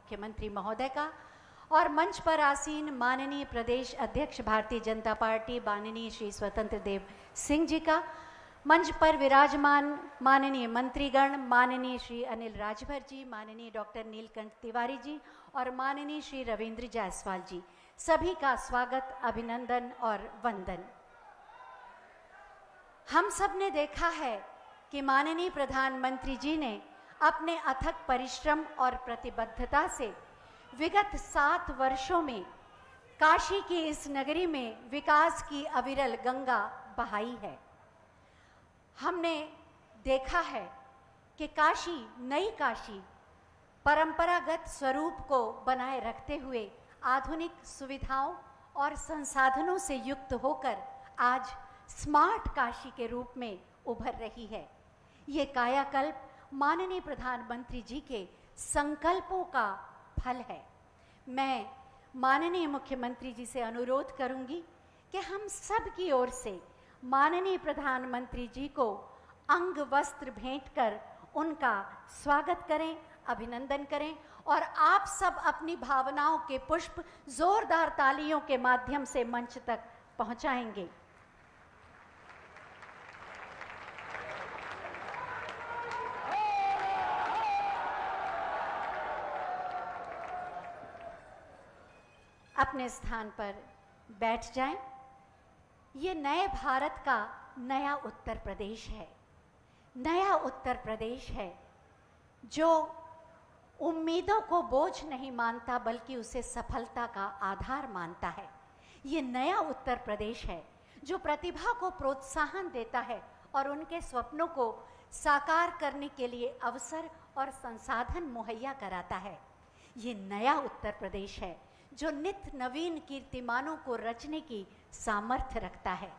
मुख्यमंत्री महोदय का और मंच पर आसीन माननीय प्रदेश अध्यक्ष भारतीय जनता पार्टी माननीय श्री स्वतंत्र देव सिंह जी का, मंच पर विराजमान माननीय मंत्रीगण माननीय श्री अनिल राजभर जी, माननीय डॉक्टर नीलकंठ तिवारी जी और माननीय श्री रविंद्र जायसवाल जी, सभी का स्वागत, अभिनंदन और वंदन। हम सब ने देखा है कि माननीय प्रधानमंत्री जी ने अपने अथक परिश्रम और प्रतिबद्धता से विगत 7 वर्षों में काशी की इस नगरी में विकास की अविरल गंगा बहाई है। हमने देखा है कि काशी, नई काशी परंपरागत स्वरूप को बनाए रखते हुए आधुनिक सुविधाओं और संसाधनों से युक्त होकर आज स्मार्ट काशी के रूप में उभर रही है। ये कायाकल्प माननीय प्रधानमंत्री जी के संकल्पों का फल है। मैं माननीय मुख्यमंत्री जी से अनुरोध करूंगी कि हम सब की ओर से माननीय प्रधानमंत्री जी को अंग वस्त्र भेंट कर उनका स्वागत करें, अभिनंदन करें और आप सब अपनी भावनाओं के पुष्प जोरदार तालियों के माध्यम से मंच तक पहुंचाएंगे। अपने स्थान पर बैठ जाएं। ये नए भारत का नया उत्तर प्रदेश है, नया उत्तर प्रदेश है जो उम्मीदों को बोझ नहीं मानता बल्कि उसे सफलता का आधार मानता है। ये नया उत्तर प्रदेश है जो प्रतिभा को प्रोत्साहन देता है और उनके स्वप्नों को साकार करने के लिए अवसर और संसाधन मुहैया कराता है। ये नया उत्तर प्रदेश है जो नित्य नवीन कीर्तिमानों को रचने की सामर्थ्य रखता है।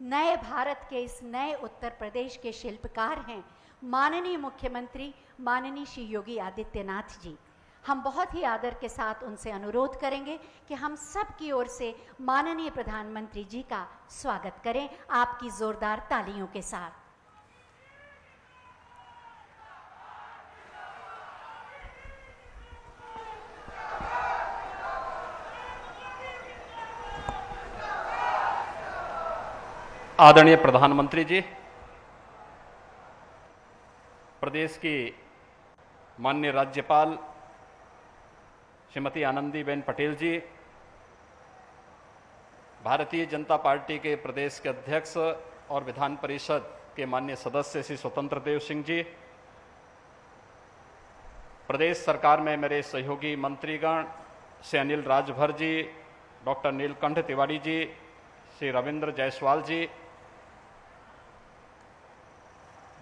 नए भारत के इस नए उत्तर प्रदेश के शिल्पकार हैं माननीय मुख्यमंत्री माननीय श्री योगी आदित्यनाथ जी। हम बहुत ही आदर के साथ उनसे अनुरोध करेंगे कि हम सब की ओर से माननीय प्रधानमंत्री जी का स्वागत करें आपकी जोरदार तालियों के साथ। आदरणीय प्रधानमंत्री जी, प्रदेश की माननीय राज्यपाल श्रीमती आनंदीबेन पटेल जी, भारतीय जनता पार्टी के प्रदेश के अध्यक्ष और विधान परिषद के माननीय सदस्य श्री स्वतंत्र देव सिंह जी, प्रदेश सरकार में मेरे सहयोगी मंत्रीगण श्री अनिल राजभर जी, डॉक्टर नीलकंठ तिवारी जी, श्री रविंद्र जायसवाल जी,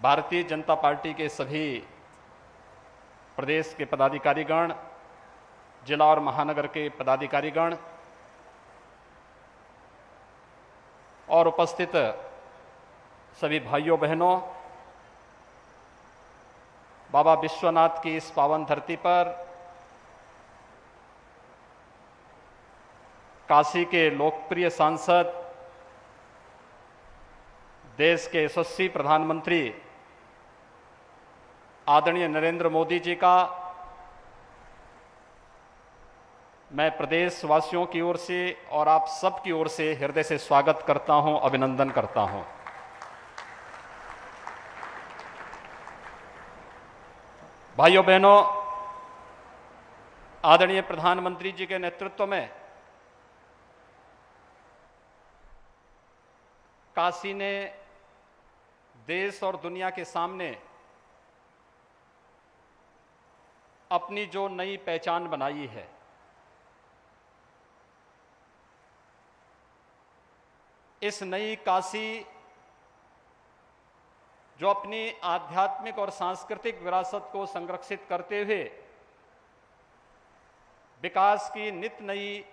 भारतीय जनता पार्टी के सभी प्रदेश के पदाधिकारीगण, जिला और महानगर के पदाधिकारीगण और उपस्थित सभी भाइयों बहनों, बाबा विश्वनाथ की इस पावन धरती पर काशी के लोकप्रिय सांसद, देश के यशस्वी प्रधानमंत्री आदरणीय नरेंद्र मोदी जी का मैं प्रदेश वासियों की ओर से और आप सब की ओर से हृदय से स्वागत करता हूं, अभिनंदन करता हूं। भाइयों बहनों, आदरणीय प्रधानमंत्री जी के नेतृत्व में काशी ने देश और दुनिया के सामने अपनी जो नई पहचान बनाई है, इस नई काशी जो अपनी आध्यात्मिक और सांस्कृतिक विरासत को संरक्षित करते हुए विकास की नित नई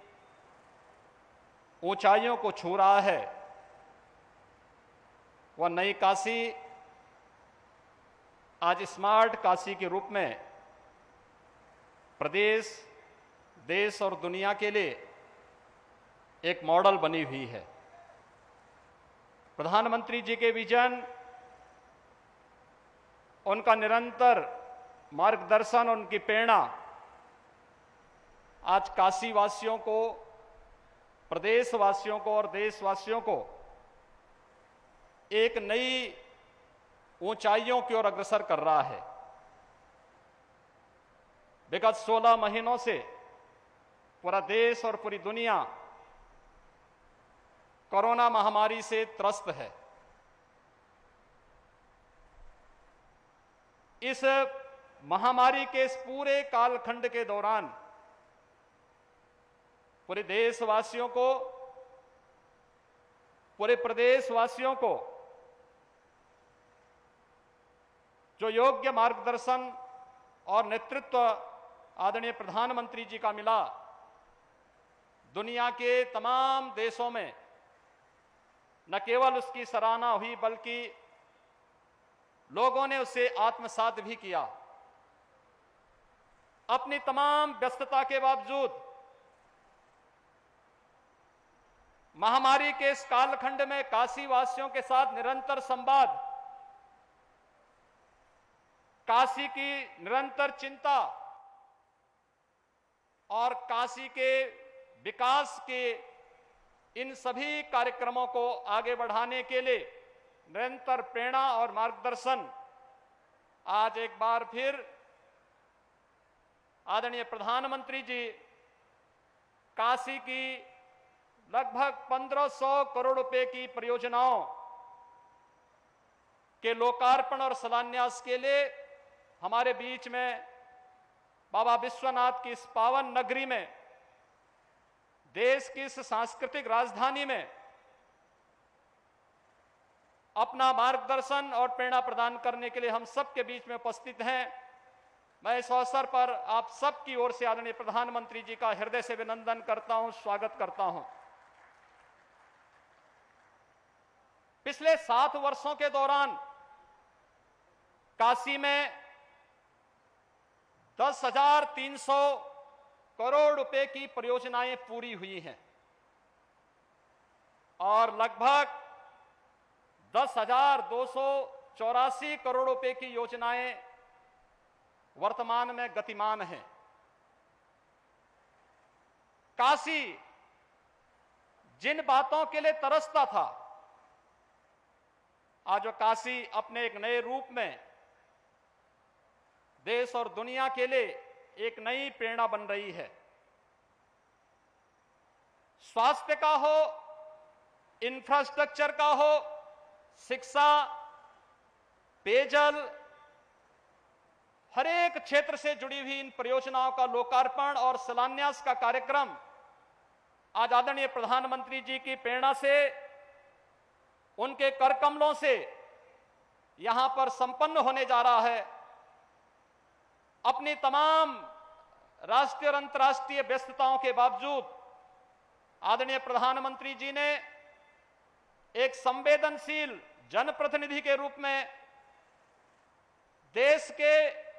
ऊंचाइयों को छू रहा है, वह नई काशी आज स्मार्ट काशी के रूप में प्रदेश, देश और दुनिया के लिए एक मॉडल बनी हुई है। प्रधानमंत्री जी के विजन, उनका निरंतर मार्गदर्शन, उनकी प्रेरणा आज काशी वासियों को, प्रदेशवासियों को और देशवासियों को एक नई ऊंचाइयों की ओर अग्रसर कर रहा है। विगत 16 महीनों से पूरा देश और पूरी दुनिया कोरोना महामारी से त्रस्त है। इस महामारी के इस पूरे कालखंड के दौरान पूरे देशवासियों को, पूरे प्रदेशवासियों को जो योग्य मार्गदर्शन और नेतृत्व आदरणीय प्रधानमंत्री जी का मिला, दुनिया के तमाम देशों में न केवल उसकी सराहना हुई बल्कि लोगों ने उसे आत्मसात भी किया। अपनी तमाम व्यस्तता के बावजूद महामारी के इस कालखंड में काशी वासियों के साथ निरंतर संवाद, काशी की निरंतर चिंता और काशी के विकास के इन सभी कार्यक्रमों को आगे बढ़ाने के लिए निरंतर प्रेरणा और मार्गदर्शन आज एक बार फिर आदरणीय प्रधानमंत्री जी काशी की लगभग 1500 करोड़ रुपए की परियोजनाओं के लोकार्पण और शिलान्यास के लिए हमारे बीच में बाबा विश्वनाथ की इस पावन नगरी में, देश की इस सांस्कृतिक राजधानी में अपना मार्गदर्शन और प्रेरणा प्रदान करने के लिए हम सबके बीच में उपस्थित हैं। मैं इस अवसर पर आप सबकी ओर से आदरणीय प्रधानमंत्री जी का हृदय से अभिनंदन करता हूं, स्वागत करता हूं। पिछले 7 वर्षों के दौरान काशी में 10,300 करोड़ रुपए की परियोजनाएं पूरी हुई हैं और लगभग 10,284 करोड़ रुपए की योजनाएं वर्तमान में गतिमान हैं। काशी जिन बातों के लिए तरसता था, आज वो काशी अपने एक नए रूप में देश और दुनिया के लिए एक नई प्रेरणा बन रही है। स्वास्थ्य का हो, इंफ्रास्ट्रक्चर का हो, शिक्षा, पेयजल, हर एक क्षेत्र से जुड़ी हुई इन परियोजनाओं का लोकार्पण और शिलान्यास का कार्यक्रम आज आदरणीय प्रधानमंत्री जी की प्रेरणा से, उनके कर कमलों से यहां पर संपन्न होने जा रहा है। अपनी तमाम राष्ट्रीय और अंतर्राष्ट्रीय व्यस्तताओं के बावजूद आदरणीय प्रधानमंत्री जी ने एक संवेदनशील जनप्रतिनिधि के रूप में, देश के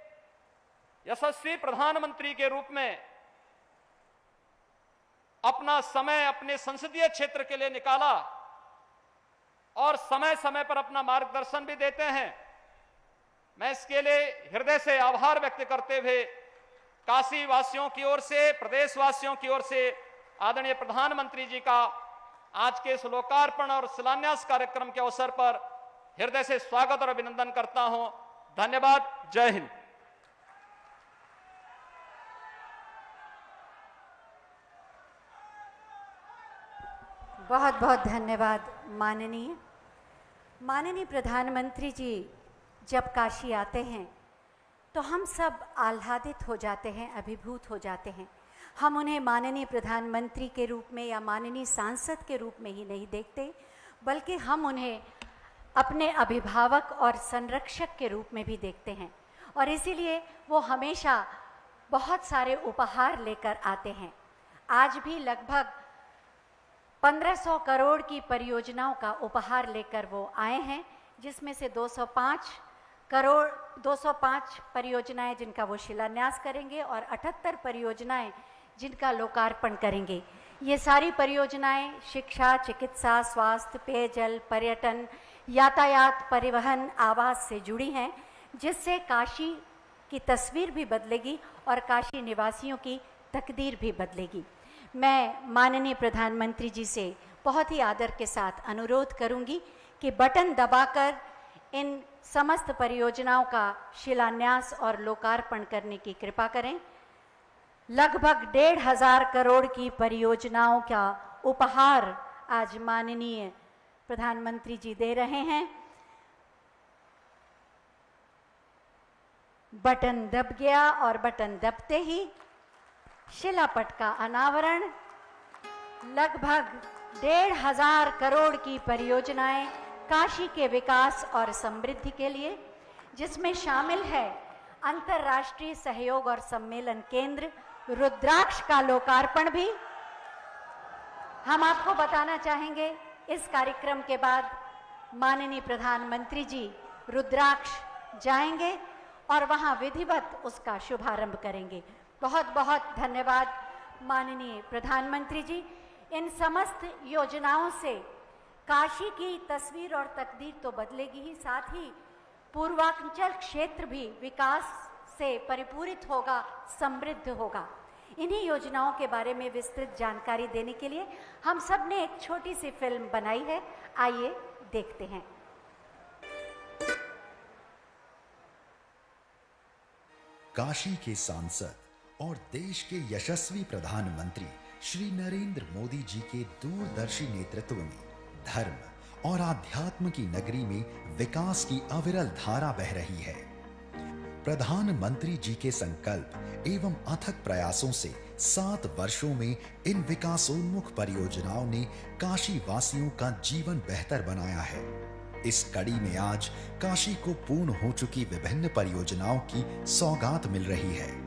यशस्वी प्रधानमंत्री के रूप में अपना समय अपने संसदीय क्षेत्र के लिए निकाला और समय समय पर अपना मार्गदर्शन भी देते हैं। मैं इसके लिए हृदय से आभार व्यक्त करते हुए काशी वासियों की ओर से, प्रदेशवासियों की ओर से आदरणीय प्रधानमंत्री जी का आज के इस लोकार्पण और शिलान्यास कार्यक्रम के अवसर पर हृदय से स्वागत और अभिनंदन करता हूं। धन्यवाद। जय हिंद। बहुत बहुत धन्यवाद माननीय प्रधानमंत्री जी जब काशी आते हैं तो हम सब आह्लादित हो जाते हैं, अभिभूत हो जाते हैं। हम उन्हें माननीय प्रधानमंत्री के रूप में या माननीय सांसद के रूप में ही नहीं देखते, बल्कि हम उन्हें अपने अभिभावक और संरक्षक के रूप में भी देखते हैं और इसीलिए वो हमेशा बहुत सारे उपहार लेकर आते हैं। आज भी लगभग 1500 करोड़ की परियोजनाओं का उपहार लेकर वो आए हैं, जिसमें से 205 परियोजनाएं जिनका वो शिलान्यास करेंगे और 78 परियोजनाएं जिनका लोकार्पण करेंगे। ये सारी परियोजनाएं शिक्षा, चिकित्सा, स्वास्थ्य, पेयजल, पर्यटन, यातायात, परिवहन, आवास से जुड़ी हैं, जिससे काशी की तस्वीर भी बदलेगी और काशी निवासियों की तकदीर भी बदलेगी। मैं माननीय प्रधानमंत्री जी से बहुत ही आदर के साथ अनुरोध करूंगी कि बटन दबाकर इन समस्त परियोजनाओं का शिलान्यास और लोकार्पण करने की कृपा करें। लगभग 1,500 करोड़ की परियोजनाओं का उपहार आज माननीय प्रधानमंत्री जी दे रहे हैं। बटन दब गया और बटन दबते ही शिलापट का अनावरण। लगभग 1,500 करोड़ की परियोजनाएं काशी के विकास और समृद्धि के लिए, जिसमें शामिल है अंतर्राष्ट्रीय सहयोग और सम्मेलन केंद्र रुद्राक्ष का लोकार्पण भी। हम आपको बताना चाहेंगे इस कार्यक्रम के बाद माननीय प्रधानमंत्री जी रुद्राक्ष जाएंगे और वहां विधिवत उसका शुभारंभ करेंगे। बहुत बहुत धन्यवाद माननीय प्रधानमंत्री जी। इन समस्त योजनाओं से काशी की तस्वीर और तकदीर तो बदलेगी ही, साथ ही पूर्वांचल क्षेत्र भी विकास से परिपूरित होगा, समृद्ध होगा। इन्हीं योजनाओं के बारे में विस्तृत जानकारी देने के लिए हम सब ने एक छोटी सी फिल्म बनाई है, आइए देखते हैं। काशी के सांसद और देश के यशस्वी प्रधानमंत्री श्री नरेंद्र मोदी जी के दूरदर्शी नेतृत्व में धर्म और आध्यात्म की नगरी में विकास की अविरल धारा बह रही है। प्रधानमंत्री जी के संकल्प एवं अथक प्रयासों से 7 वर्षों में इन विकासोन्मुख परियोजनाओं ने काशी वासियों का जीवन बेहतर बनाया है। इस कड़ी में आज काशी को पूर्ण हो चुकी विभिन्न परियोजनाओं की सौगात मिल रही है।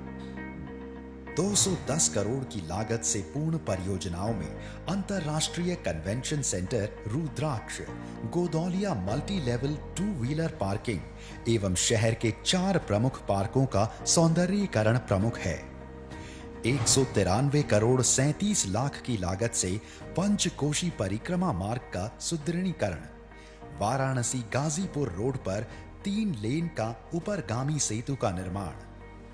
210 करोड़ की लागत से पूर्ण परियोजनाओं में अंतरराष्ट्रीय convention centre Rudraksh, Godowlia multi level 2 wheeler parking एवं शहर के 4 प्रमुख पार्कों का सौंदर्यीकरण प्रमुख है। 193 करोड़ 37 लाख की लागत से पंचकोशी परिक्रमा मार्ग का सुदृढ़ीकरण, वाराणसी गाजीपुर रोड पर 3 लेन का ऊपरगामी सेतु का निर्माण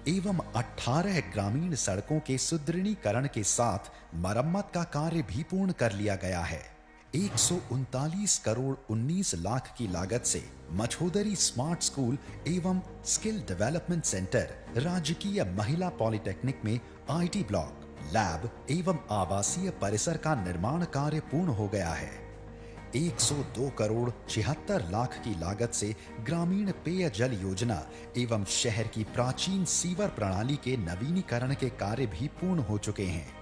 एवं 18 ग्रामीण सड़कों के सुदृढ़ीकरण के साथ मरम्मत का कार्य भी पूर्ण कर लिया गया है। 139 करोड़ 19 लाख की लागत से मछोदरी स्मार्ट स्कूल एवं स्किल डेवलपमेंट सेंटर, राजकीय महिला पॉलिटेक्निक में IT ब्लॉक, लैब एवं आवासीय परिसर का निर्माण कार्य पूर्ण हो गया है। 102 करोड़ 76 लाख की लागत से ग्रामीण पेयजल योजना एवं शहर की प्राचीन सीवर प्रणाली के नवीनीकरण के कार्य भी पूर्ण हो चुके हैं।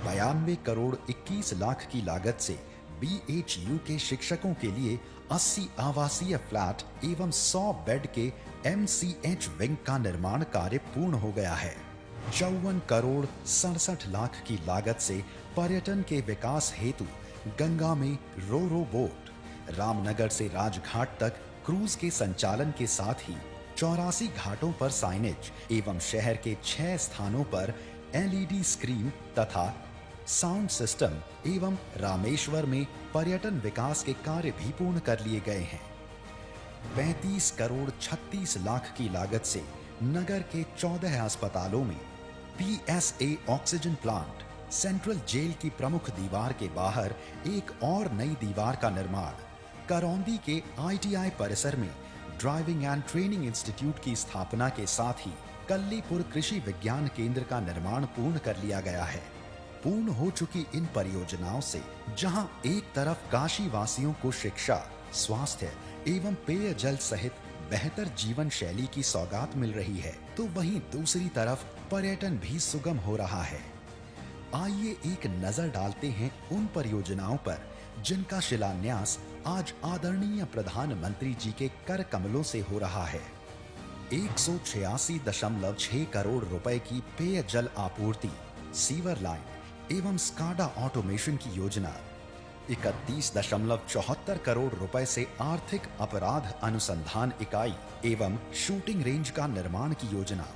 92 करोड़ 21 लाख की लागत से BHU के शिक्षकों के लिए 80 आवासीय फ्लैट एवं 100 बेड के MCH विंग का निर्माण कार्य पूर्ण हो गया है। 54 करोड़ 67 लाख की लागत से पर्यटन के विकास हेतु गंगा में रो बोट, रामनगर से राजघाट तक क्रूज के संचालन के साथ ही 84 घाटों पर साइनेज एवं शहर के 6 स्थानों पर LED स्क्रीन तथा साउंड सिस्टम एवं रामेश्वर में पर्यटन विकास के कार्य भी पूर्ण कर लिए गए हैं। 35 करोड़ 36 लाख की लागत से नगर के 14 अस्पतालों में PSA oxygen plant, central jail की प्रमुख दीवार के बाहर एक और नई दीवार का निर्माण, करौंदी के ITI परिसर में ड्राइविंग एंड ट्रेनिंग इंस्टीट्यूट की स्थापना के साथ ही कल्लीपुर कृषि विज्ञान केंद्र का निर्माण पूर्ण कर लिया गया है। पूर्ण हो चुकी इन परियोजनाओं से जहां एक तरफ काशी वासियों को शिक्षा, स्वास्थ्य एवं पेयजल सहित बेहतर जीवन शैली की सौगात मिल रही है, तो वहीं दूसरी तरफ पर्यटन भी सुगम हो रहा है। आइए एक नजर डालते हैं उन परियोजनाओं पर जिनका शिलान्यास आज आदरणीय प्रधानमंत्री जी के कर कमलों से हो रहा है। 186.6 करोड़ रुपए की पेयजल आपूर्ति, सीवर लाइन एवं स्काडा ऑटोमेशन की योजना, 31.74 करोड़ रुपए से आर्थिक अपराध अनुसंधान इकाई एवं शूटिंग रेंज का निर्माण की योजना,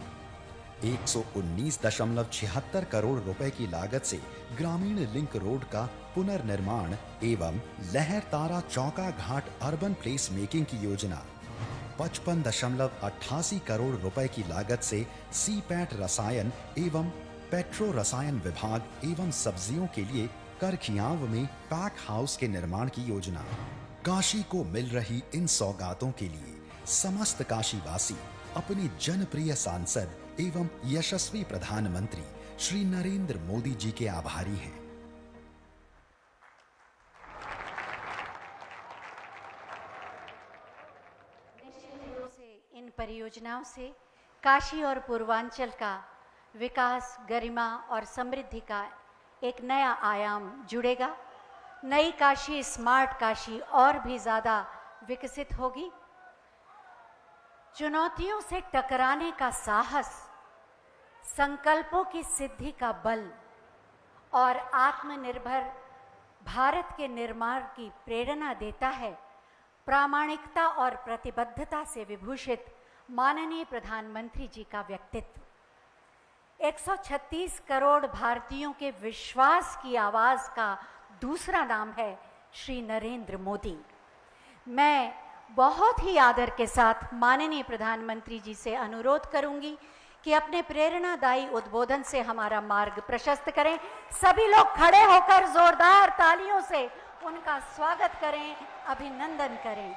119.76 करोड़ रुपए की लागत से ग्रामीण लिंक रोड का पुनर्निर्माण एवं लहर तारा चौका घाट अर्बन प्लेस मेकिंग की योजना, 55.88 करोड़ रुपए की लागत से सीपैट रसायन एवं पेट्रो रसायन विभाग एवं सब्जियों के लिए करखियांव में पैक हाउस के निर्माण की योजना। काशी को मिल रही इन सौगातों के लिए समस्त काशीवासी अपने जनप्रिय सांसद एवं यशस्वी प्रधानमंत्री श्री नरेंद्र मोदी जी के आभारी हैं। निश्चित रूप से इन परियोजनाओं से काशी और पूर्वांचल का विकास, गरिमा और समृद्धि का एक नया आयाम जुड़ेगा। नई काशी, स्मार्ट काशी और भी ज्यादा विकसित होगी। चुनौतियों से टकराने का साहस, संकल्पों की सिद्धि का बल और आत्मनिर्भर भारत के निर्माण की प्रेरणा देता है। प्रामाणिकता और प्रतिबद्धता से विभूषित माननीय प्रधानमंत्री जी का व्यक्तित्व 136 करोड़ भारतीयों के विश्वास की आवाज का दूसरा नाम है श्री नरेंद्र मोदी। मैं बहुत ही आदर के साथ माननीय प्रधानमंत्री जी से अनुरोध करूंगी कि अपने प्रेरणादायी उद्बोधन से हमारा मार्ग प्रशस्त करें। सभी लोग खड़े होकर जोरदार तालियों से उनका स्वागत करें, अभिनंदन करें।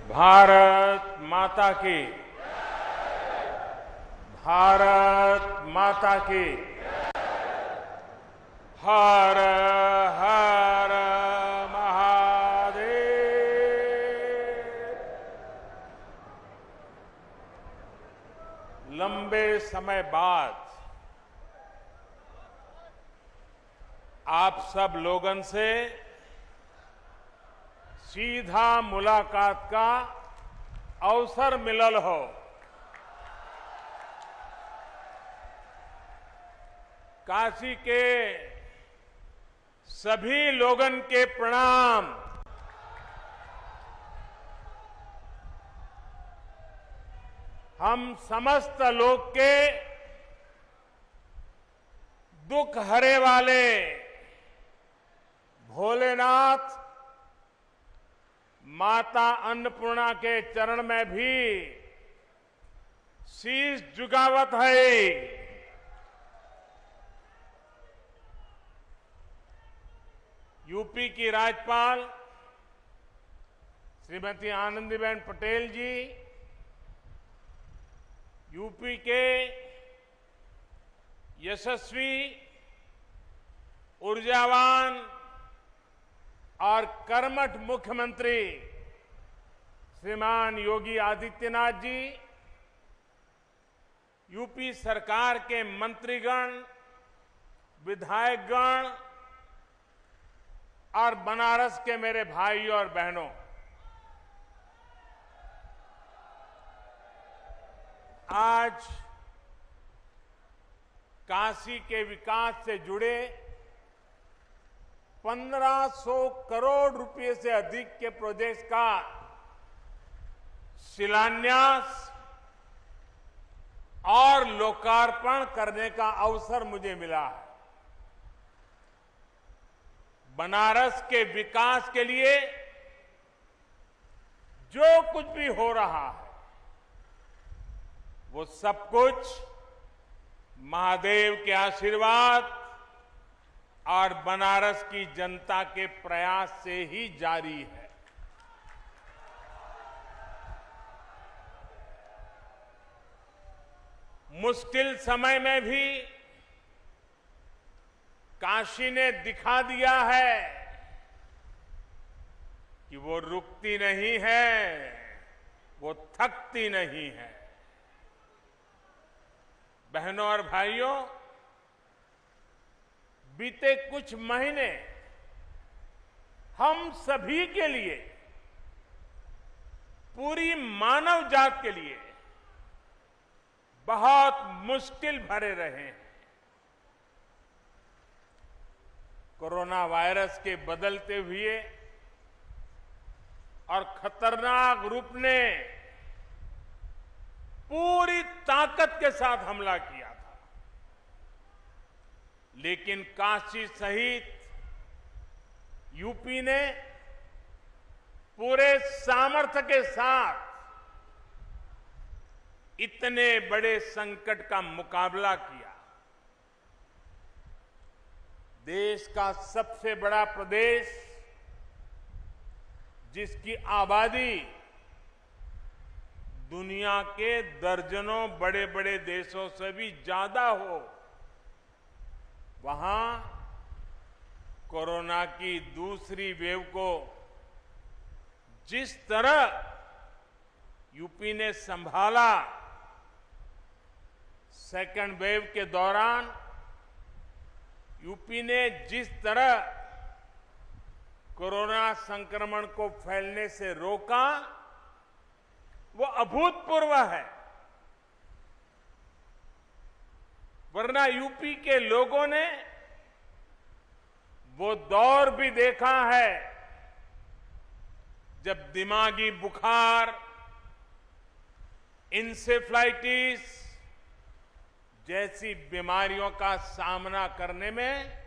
भारत माता की, भारत माता की, हर हर महादेव। लंबे समय बाद आप सब लोगन से सीधा मुलाकात का अवसर मिलल हो। काशी के सभी लोगन के प्रणाम। हम समस्त लोग के दुख हरे वाले भोलेनाथ माता अन्नपूर्णा के चरण में भी शीश झुकावत है। यूपी की राज्यपाल श्रीमती आनंदीबेन पटेल जी, यूपी के यशस्वी, ऊर्जावान और कर्मठ मुख्यमंत्री श्रीमान योगी आदित्यनाथ जी, यूपी सरकार के मंत्रीगण, विधायकगण और बनारस के मेरे भाइयों और बहनों, आज काशी के विकास से जुड़े 1500 करोड़ रुपए से अधिक के प्रोजेक्ट का शिलान्यास और लोकार्पण करने का अवसर मुझे मिला है। बनारस के विकास के लिए जो कुछ भी हो रहा है वो सब कुछ महादेव के आशीर्वाद और बनारस की जनता के प्रयास से ही जारी है। मुश्किल समय में भी काशी ने दिखा दिया है कि वो रुकती नहीं है, वो थकती नहीं है। बहनों और भाइयों, बीते कुछ महीने हम सभी के लिए पूरी मानव जात के लिए बहुत मुश्किल भरे रहे हैं। कोरोना वायरस के बदलते हुए और खतरनाक रूप ने पूरी ताकत के साथ हमला किया था, लेकिन काशी सहित यूपी ने पूरे सामर्थ्य के साथ इतने बड़े संकट का मुकाबला किया। देश का सबसे बड़ा प्रदेश, जिसकी आबादी दुनिया के दर्जनों बड़े बड़े देशों से भी ज्यादा हो, वहां कोरोना की दूसरी वेव को जिस तरह यूपी ने संभाला, सेकेंड वेव के दौरान यूपी ने जिस तरह कोरोना संक्रमण को फैलने से रोका, वो अभूतपूर्व है। वरना यूपी के लोगों ने वो दौर भी देखा है जब दिमागी बुखार, इंसेफ्लाइटिस जैसी बीमारियों का सामना करने में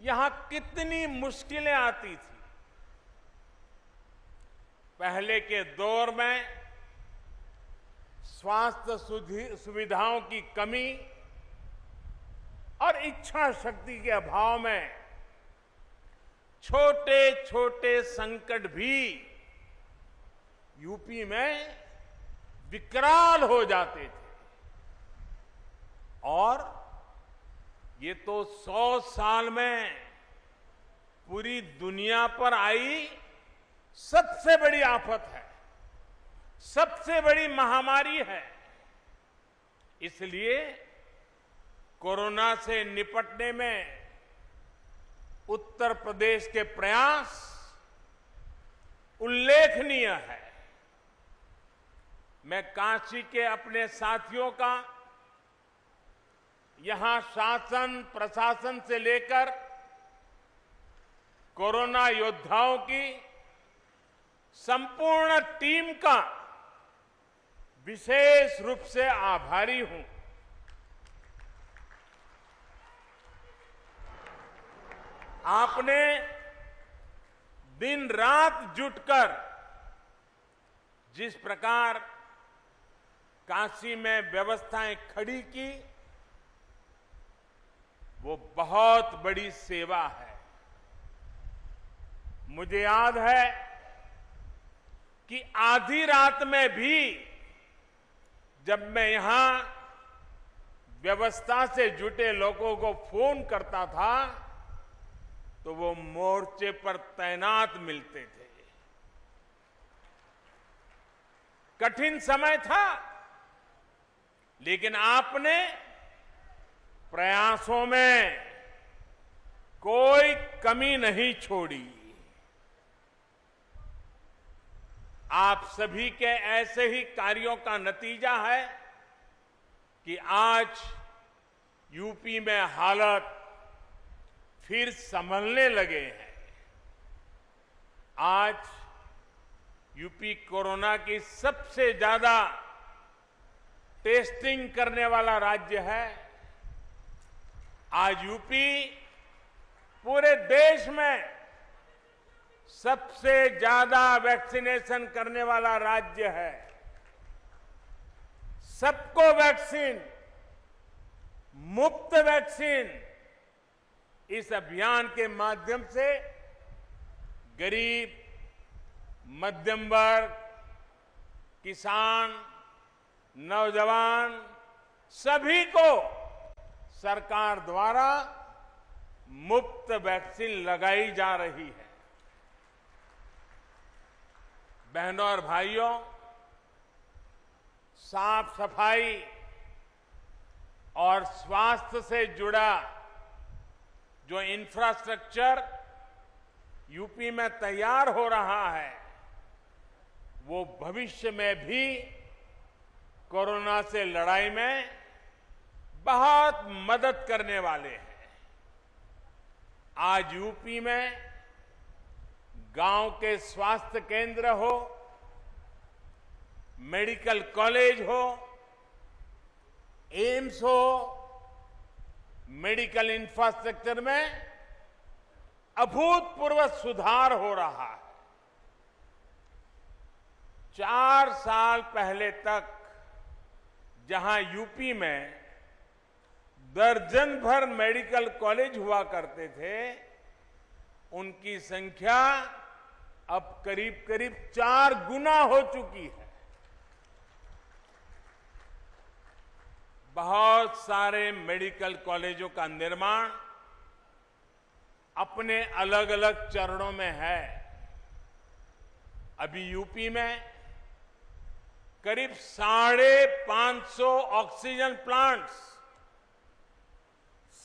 यहां कितनी मुश्किलें आती थी। पहले के दौर में स्वास्थ्य सुविधाओं की कमी और इच्छा शक्ति के अभाव में छोटे छोटे संकट भी यूपी में विकराल हो जाते थे। और ये तो 100 साल में पूरी दुनिया पर आई सबसे बड़ी आफत है, सबसे बड़ी महामारी है। इसलिए कोरोना से निपटने में उत्तर प्रदेश के प्रयास उल्लेखनीय है। मैं काशी के अपने साथियों का, यहां शासन प्रशासन से लेकर कोरोना योद्धाओं की संपूर्ण टीम का विशेष रूप से आभारी हूं। आपने दिन रात जुटकर जिस प्रकार काशी में व्यवस्थाएं खड़ी की, वो बहुत बड़ी सेवा है। मुझे याद है कि आधी रात में भी जब मैं यहां व्यवस्था से जुटे लोगों को फोन करता था तो वो मोर्चे पर तैनात मिलते थे। कठिन समय था, लेकिन आपने प्रयासों में कोई कमी नहीं छोड़ी। आप सभी के ऐसे ही कार्यों का नतीजा है कि आज यूपी में हालत फिर संभलने लगे हैं। आज यूपी कोरोना की सबसे ज्यादा टेस्टिंग करने वाला राज्य है। आज यूपी पूरे देश में सबसे ज्यादा वैक्सीनेशन करने वाला राज्य है। सबको वैक्सीन, मुफ्त वैक्सीन, इस अभियान के माध्यम से गरीब, मध्यम वर्ग, किसान, नौजवान सभी को सरकार द्वारा मुफ्त वैक्सीन लगाई जा रही है। बहनों और भाइयों, साफ सफाई और स्वास्थ्य से जुड़ा जो इंफ्रास्ट्रक्चर यूपी में तैयार हो रहा है, वो भविष्य में भी कोरोना से लड़ाई में बहुत मदद करने वाले हैं। आज यूपी में गांव के स्वास्थ्य केंद्र हो, मेडिकल कॉलेज हो, एम्स हो, मेडिकल इंफ्रास्ट्रक्चर में अभूतपूर्व सुधार हो रहा है। 4 साल पहले तक जहां यूपी में दर्जन भर मेडिकल कॉलेज हुआ करते थे, उनकी संख्या अब करीब करीब 4 गुना हो चुकी है। बहुत सारे मेडिकल कॉलेजों का निर्माण अपने अलग अलग चरणों में है। अभी यूपी में करीब 550 ऑक्सीजन प्लांट्स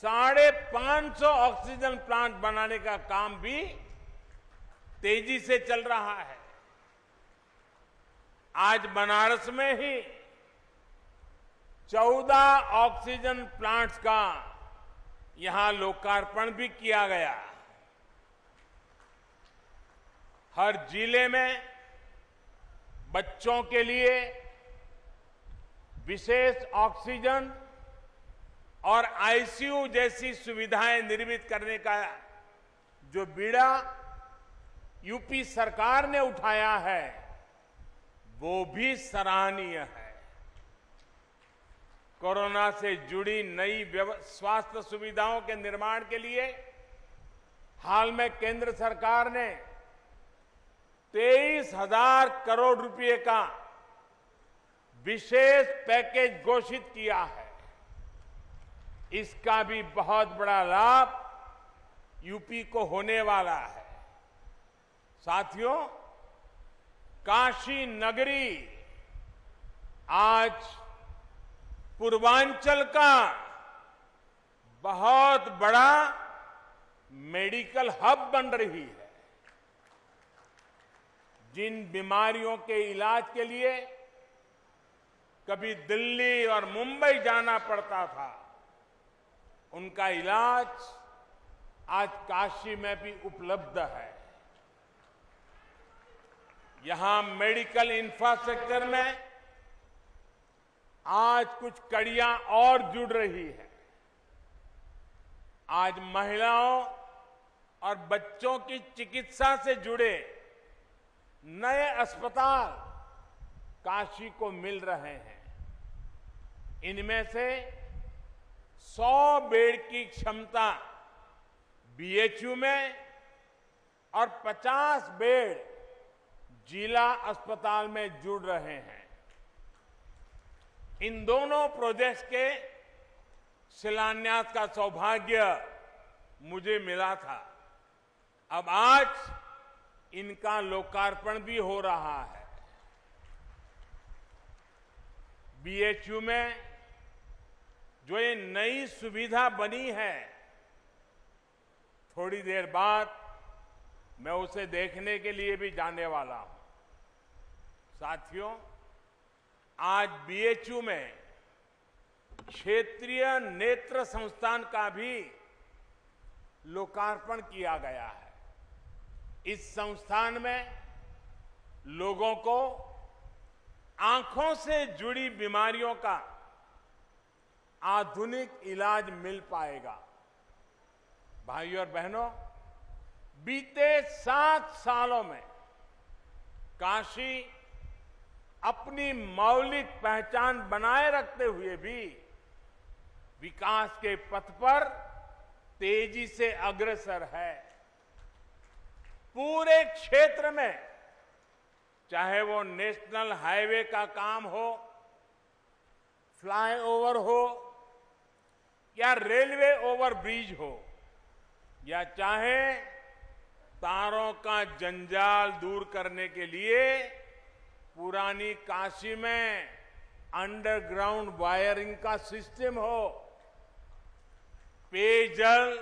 550 ऑक्सीजन प्लांट बनाने का काम भी तेजी से चल रहा है। आज बनारस में ही 14 ऑक्सीजन प्लांट्स का यहां लोकार्पण भी किया गया। हर जिले में बच्चों के लिए विशेष ऑक्सीजन और आईसीयू जैसी सुविधाएं निर्मित करने का जो बीड़ा यूपी सरकार ने उठाया है, वो भी सराहनीय है। कोरोना से जुड़ी नई स्वास्थ्य सुविधाओं के निर्माण के लिए हाल में केंद्र सरकार ने 23,000 करोड़ रुपए का विशेष पैकेज घोषित किया है। इसका भी बहुत बड़ा लाभ यूपी को होने वाला है। साथियों, काशी नगरी आज पूर्वांचल का बहुत बड़ा मेडिकल हब बन रही है। जिन बीमारियों के इलाज के लिए कभी दिल्ली और मुंबई जाना पड़ता था, उनका इलाज आज काशी में भी उपलब्ध है। यहां मेडिकल इंफ्रास्ट्रक्चर में आज कुछ कड़ियां और जुड़ रही है। आज महिलाओं और बच्चों की चिकित्सा से जुड़े नए अस्पताल काशी को मिल रहे हैं। इनमें से 100 बेड की क्षमता बीएचयू में और 50 बेड जिला अस्पताल में जुड़ रहे हैं। इन दोनों प्रोजेक्ट्स के शिलान्यास का सौभाग्य मुझे मिला था। अब आज इनका लोकार्पण भी हो रहा है। बीएचयू में जो ये नई सुविधा बनी है, थोड़ी देर बाद मैं उसे देखने के लिए भी जाने वाला हूं। साथियों, आज बीएचयू में क्षेत्रीय नेत्र संस्थान का भी लोकार्पण किया गया है। इस संस्थान में लोगों को आंखों से जुड़ी बीमारियों का आधुनिक इलाज मिल पाएगा। भाइयों और बहनों, बीते 7 सालों में काशी अपनी मौलिक पहचान बनाए रखते हुए भी विकास के पथ पर तेजी से अग्रसर है। पूरे क्षेत्र में, चाहे वो नेशनल हाईवे का काम हो, फ्लाईओवर हो या रेलवे ओवरब्रिज हो, या चाहे तारों का जंजाल दूर करने के लिए पुरानी काशी में अंडरग्राउंड वायरिंग का सिस्टम हो, पेयजल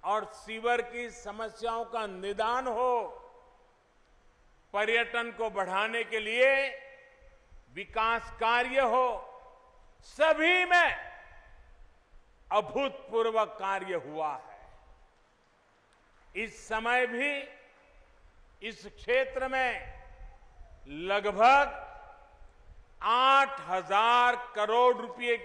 और सीवर की समस्याओं का निदान हो, पर्यटन को बढ़ाने के लिए विकास कार्य हो, सभी में अभूतपूर्व कार्य हुआ है। इस समय भी इस क्षेत्र में लगभग 8,000 करोड़ रुपए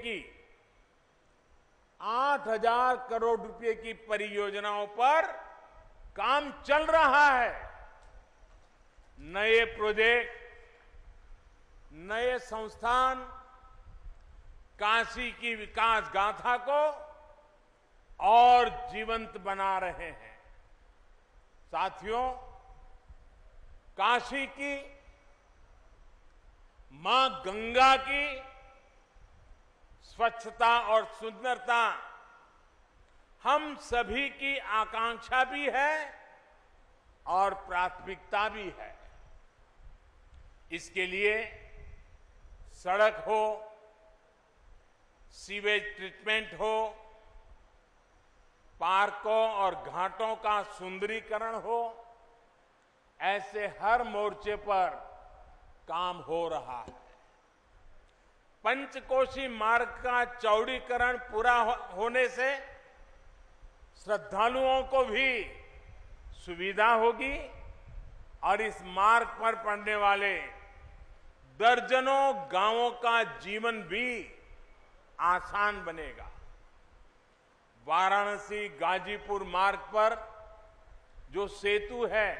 की परियोजनाओं पर काम चल रहा है। नए प्रोजेक्ट, नए संस्थान काशी की विकास गाथा को और जीवंत बना रहे हैं। साथियों, काशी की मां गंगा की स्वच्छता और सुंदरता हम सभी की आकांक्षा भी है और प्राथमिकता भी है। इसके लिए सड़क हो, सीवेज ट्रीटमेंट हो, पार्कों और घाटों का सुंदरीकरण हो, ऐसे हर मोर्चे पर काम हो रहा है। पंचकोशी मार्ग का चौड़ीकरण पूरा होने से श्रद्धालुओं को भी सुविधा होगी और इस मार्ग पर पड़ने वाले दर्जनों गांवों का जीवन भी आसान बनेगा। वाराणसी गाजीपुर मार्ग पर जो सेतु है,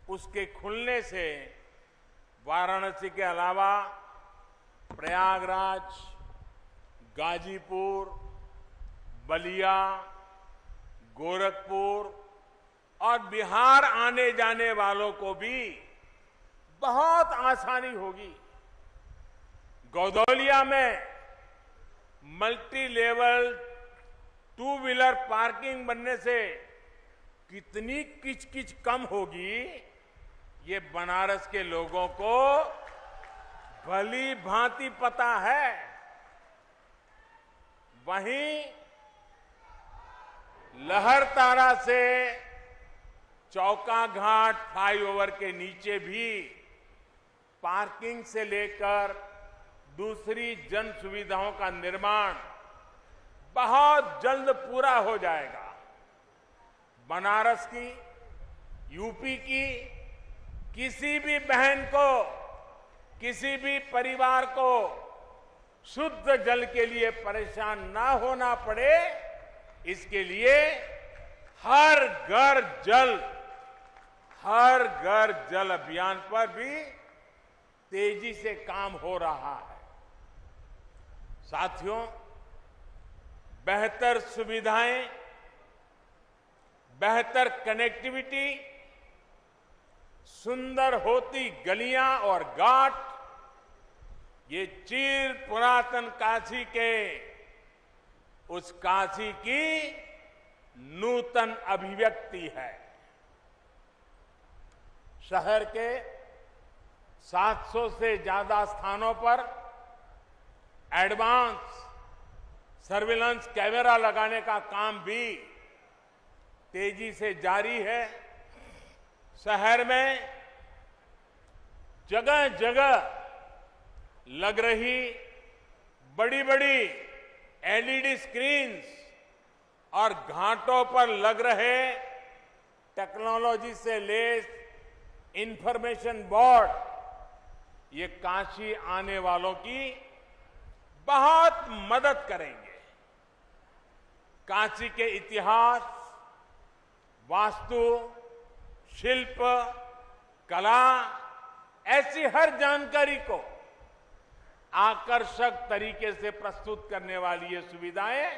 उसके खुलने से वाराणसी के अलावा प्रयागराज, गाजीपुर, बलिया, गोरखपुर और बिहार आने जाने वालों को भी बहुत आसानी होगी। गौदौलिया में मल्टी लेवल 2 व्हीलर पार्किंग बनने से कितनी किचकिच कम होगी, ये बनारस के लोगों को भली भांति पता है। वहीं लहरतारा से चौका घाट फ्लाईओवर के नीचे भी पार्किंग से लेकर दूसरी जन सुविधाओं का निर्माण बहुत जल्द पूरा हो जाएगा। बनारस की, यूपी की किसी भी बहन को, किसी भी परिवार को शुद्ध जल के लिए परेशान ना होना पड़े, इसके लिए हर घर जल अभियान पर भी तेजी से काम हो रहा है। साथियों, बेहतर सुविधाएं, बेहतर कनेक्टिविटी, सुंदर होती गलियां और घाट, ये चिर पुरातन काशी के उस काशी की नूतन अभिव्यक्ति है। शहर के 700 से ज्यादा स्थानों पर एडवांस सर्विलांस कैमरा लगाने का काम भी तेजी से जारी है। शहर में जगह जगह लग रही बड़ी बड़ी एलईडी स्क्रीन्स और घाटों पर लग रहे टेक्नोलॉजी से लैस इंफॉर्मेशन बोर्ड, ये काशी आने वालों की बहुत मदद करेंगे। काशी के इतिहास, वास्तु, शिल्प, कला, ऐसी हर जानकारी को आकर्षक तरीके से प्रस्तुत करने वाली ये सुविधाएं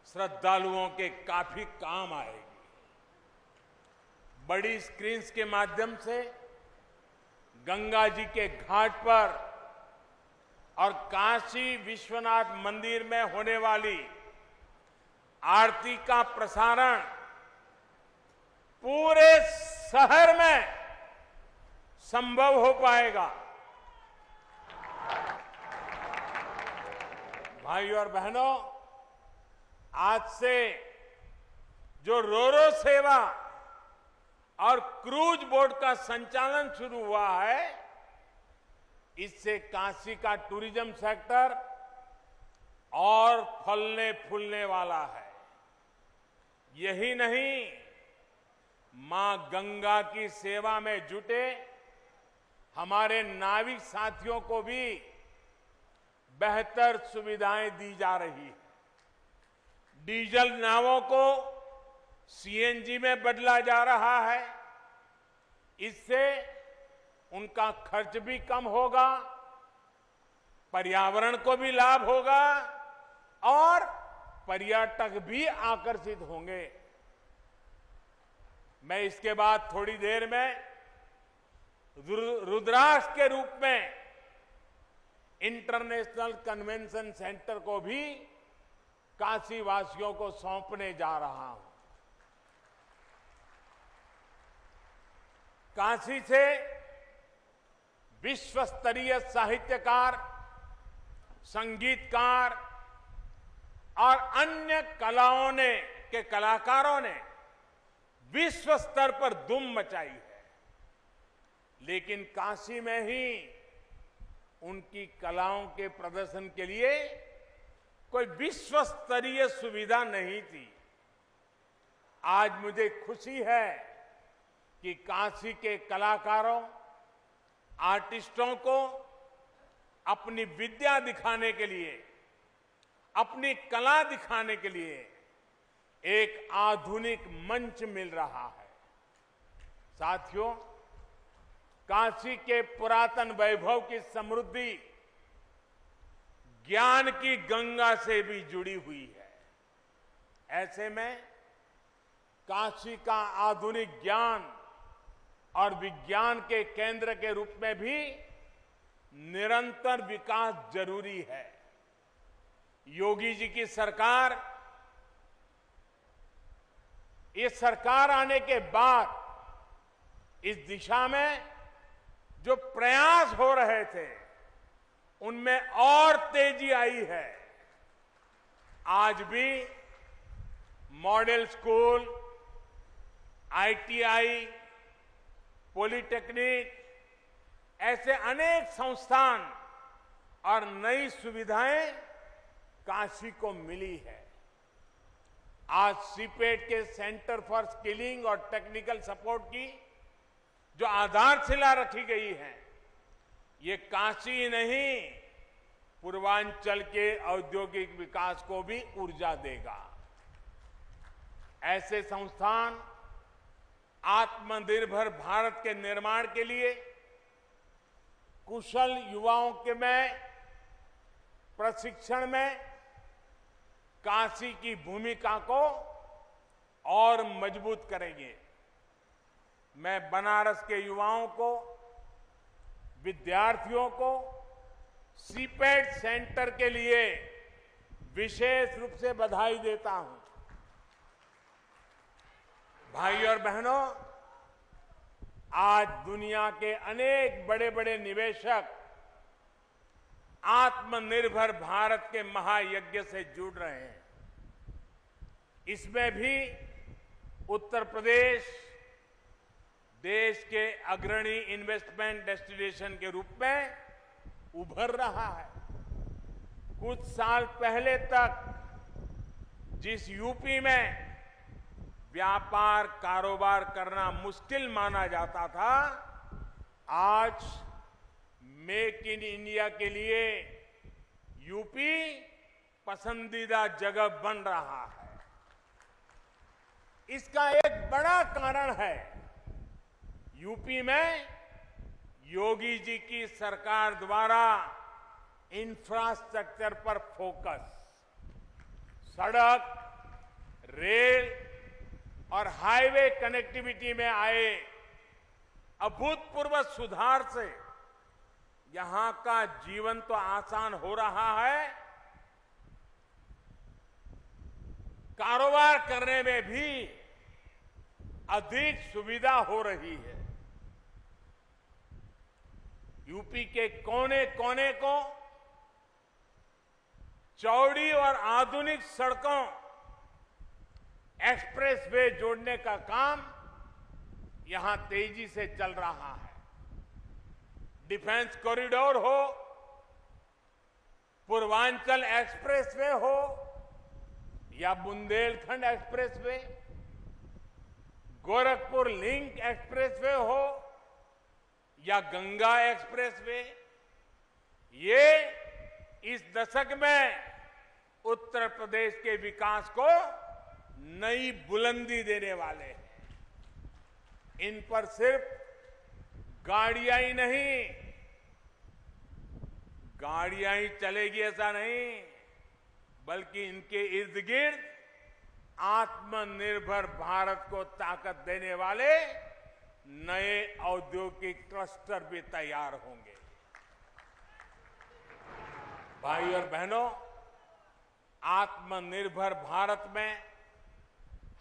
श्रद्धालुओं के काफी काम आएगी। बड़ी स्क्रीन्स के माध्यम से गंगा जी के घाट पर और काशी विश्वनाथ मंदिर में होने वाली आरती का प्रसारण पूरे शहर में संभव हो पाएगा। भाइयों और बहनों, आज से जो रोरो सेवा और क्रूज बोट का संचालन शुरू हुआ है। इससे काशी का टूरिज्म सेक्टर और फलने फूलने वाला है। यही नहीं, मां गंगा की सेवा में जुटे हमारे नाविक साथियों को भी बेहतर सुविधाएं दी जा रही है। डीजल नावों को सीएनजी में बदला जा रहा है। इससे उनका खर्च भी कम होगा, पर्यावरण को भी लाभ होगा और पर्यटक भी आकर्षित होंगे। मैं इसके बाद थोड़ी देर में रुद्राक्ष के रूप में इंटरनेशनल कन्वेंशन सेंटर को भी काशी वासियों को सौंपने जा रहा हूं। काशी से विश्व स्तरीय साहित्यकार, संगीतकार और अन्य कलाकारों ने विश्व स्तर पर धूम मचाई है। लेकिन काशी में ही उनकी कलाओं के प्रदर्शन के लिए कोई विश्व स्तरीय सुविधा नहीं थी। आज मुझे खुशी है कि काशी के कलाकारों, आर्टिस्टों को अपनी विद्या दिखाने के लिए, अपनी कला दिखाने के लिए एक आधुनिक मंच मिल रहा है। साथियों, काशी के पुरातन वैभव की समृद्धि ज्ञान की गंगा से भी जुड़ी हुई है। ऐसे में काशी का आधुनिक ज्ञान और विज्ञान के केंद्र के रूप में भी निरंतर विकास जरूरी है। योगी जी की सरकार, ये सरकार आने के बाद इस दिशा में जो प्रयास हो रहे थे उनमें और तेजी आई है। आज भी मॉडल स्कूल, आईटीआई, पॉलिटेक्निक, ऐसे अनेक संस्थान और नई सुविधाएं काशी को मिली है। आज सीपेट के सेंटर फॉर स्किलिंग और टेक्निकल सपोर्ट की जो आधारशिला रखी गई है, ये काशी ही नहीं, पूर्वांचल के औद्योगिक विकास को भी ऊर्जा देगा। ऐसे संस्थान आत्मनिर्भर भारत के निर्माण के लिए कुशल युवाओं के में प्रशिक्षण में काशी की भूमिका को और मजबूत करेंगे। मैं बनारस के युवाओं को, विद्यार्थियों को सीपेट सेंटर के लिए विशेष रूप से बधाई देता हूं। भाई और बहनों, आज दुनिया के अनेक बड़े बड़े निवेशक आत्मनिर्भर भारत के महायज्ञ से जुड़ रहे हैं। इसमें भी उत्तर प्रदेश देश के अग्रणी इन्वेस्टमेंट डेस्टिनेशन के रूप में उभर रहा है। कुछ साल पहले तक जिस यूपी में व्यापार कारोबार करना मुश्किल माना जाता था, आज मेक इन इंडिया के लिए यूपी पसंदीदा जगह बन रहा है। इसका एक बड़ा कारण है, यूपी में योगी जी की सरकार द्वारा इंफ्रास्ट्रक्चर पर फोकस, सड़क, रेल और हाईवे कनेक्टिविटी में आए अभूतपूर्व सुधार से यहां का जीवन तो आसान हो रहा है, कारोबार करने में भी अधिक सुविधा हो रही है। यूपी के कोने कोने को चौड़ी और आधुनिक सड़कों, एक्सप्रेसवे जोड़ने का काम यहां तेजी से चल रहा है। डिफेंस कॉरिडोर हो, पूर्वांचल एक्सप्रेसवे हो या Bundelkhand expressway, Gorakhpur link expressway हो या गंगा एक्सप्रेसवे, ये इस दशक में उत्तर प्रदेश के विकास को नई बुलंदी देने वाले हैं। इन पर सिर्फ गाड़ियां ही नहीं, गाड़ियां ही चलेगी ऐसा नहीं, बल्कि इनके इर्द गिर्द आत्मनिर्भर भारत को ताकत देने वाले नए औद्योगिक क्लस्टर भी तैयार होंगे। भाई और बहनों, आत्मनिर्भर भारत में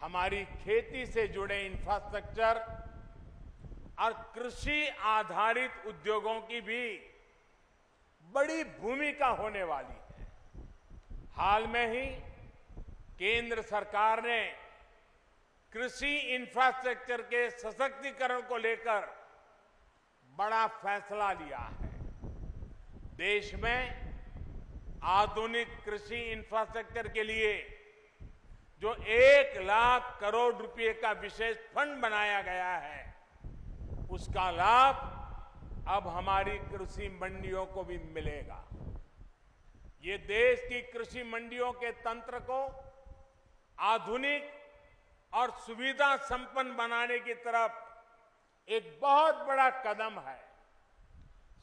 हमारी खेती से जुड़े इंफ्रास्ट्रक्चर और कृषि आधारित उद्योगों की भी बड़ी भूमिका होने वाली है। हाल में ही केंद्र सरकार ने कृषि इंफ्रास्ट्रक्चर के सशक्तिकरण को लेकर बड़ा फैसला लिया है। देश में आधुनिक कृषि इंफ्रास्ट्रक्चर के लिए जो 1 लाख करोड़ रुपए का विशेष फंड बनाया गया है, उसका लाभ अब हमारी कृषि मंडियों को भी मिलेगा। ये देश की कृषि मंडियों के तंत्र को आधुनिक और सुविधा संपन्न बनाने की तरफ एक बहुत बड़ा कदम है।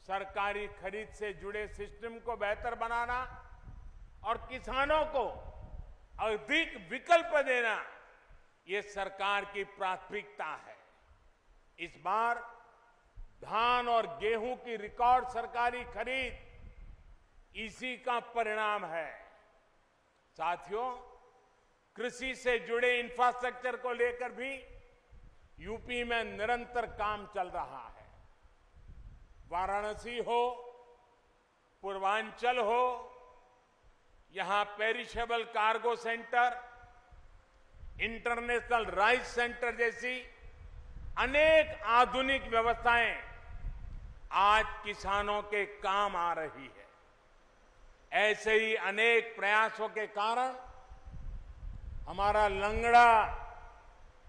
सरकारी खरीद से जुड़े सिस्टम को बेहतर बनाना और किसानों को अधिक विकल्प देना, ये सरकार की प्राथमिकता है। इस बार धान और गेहूं की रिकॉर्ड सरकारी खरीद इसी का परिणाम है। साथियों, कृषि से जुड़े इंफ्रास्ट्रक्चर को लेकर भी यूपी में निरंतर काम चल रहा है। वाराणसी हो, पूर्वांचल हो, यहां perishable cargo centre, international rice centre जैसी अनेक आधुनिक व्यवस्थाएं आज किसानों के काम आ रही है। ऐसे ही अनेक प्रयासों के कारण हमारा लंगड़ा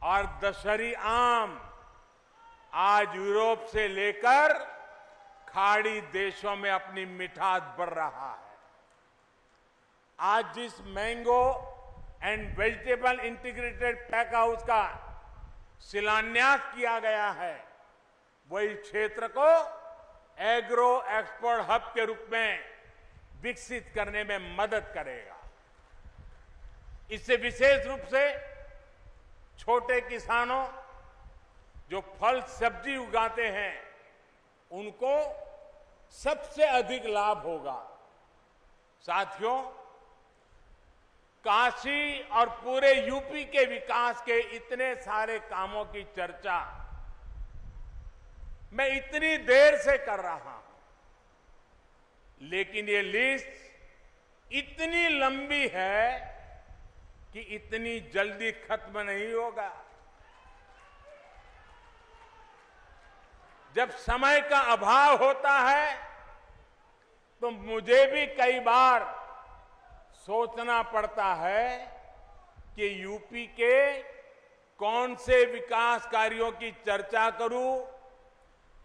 और दशहरी आम आज यूरोप से लेकर खाड़ी देशों में अपनी मिठास बढ़ रहा है। आज जिस mango and vegetable integrated pack house का शिलान्यास किया गया है, वही क्षेत्र को एग्रो एक्सपोर्ट हब के रूप में विकसित करने में मदद करेगा। इससे विशेष रूप से छोटे किसानों जो फल सब्जी उगाते हैं, उनको सबसे अधिक लाभ होगा। साथियों, काशी और पूरे यूपी के विकास के इतने सारे कामों की चर्चा मैं इतनी देर से कर रहा हूं, लेकिन ये लिस्ट इतनी लंबी है कि इतनी जल्दी खत्म नहीं होगा। जब समय का अभाव होता है तो मुझे भी कई बार सोचना पड़ता है कि यूपी के कौन से विकास कार्यों की चर्चा करूं,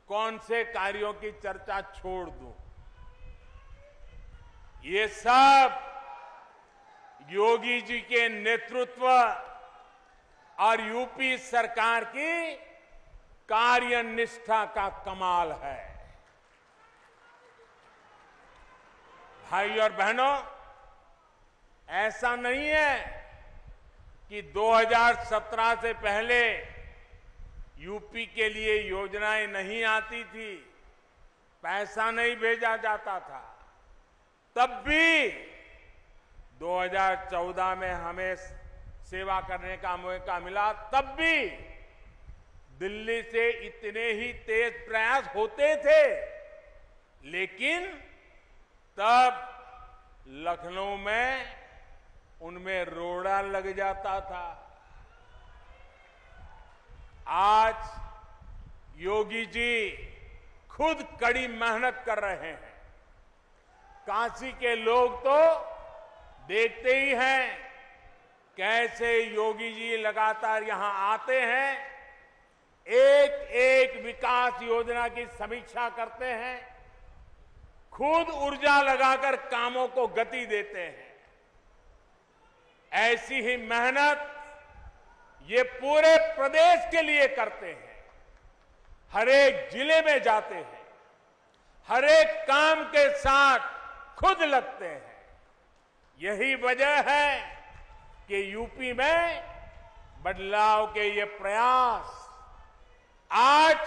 कौन से कार्यों की चर्चा छोड़ दूं। ये सब योगी जी के नेतृत्व और यूपी सरकार की कार्यनिष्ठा का कमाल है। भाई और बहनों, ऐसा नहीं है कि 2017 से पहले यूपी के लिए योजनाएं नहीं आती थी, पैसा नहीं भेजा जाता था। तब भी 2014 में हमें सेवा करने का मौका मिला, तब भी दिल्ली से इतने ही तेज प्रयास होते थे, लेकिन तब लखनऊ में उनमें रोड़ा लग जाता था। आज योगी जी खुद कड़ी मेहनत कर रहे हैं। काशी के लोग तो देखते ही हैं कैसे योगी जी लगातार यहां आते हैं, एक एक विकास योजना की समीक्षा करते हैं, खुद ऊर्जा लगाकर कामों को गति देते हैं। ऐसी ही मेहनत ये पूरे प्रदेश के लिए करते हैं। हर एक जिले में जाते हैं, हर एक काम के साथ खुद लगते हैं। यही वजह है कि यूपी में बदलाव के ये प्रयास आज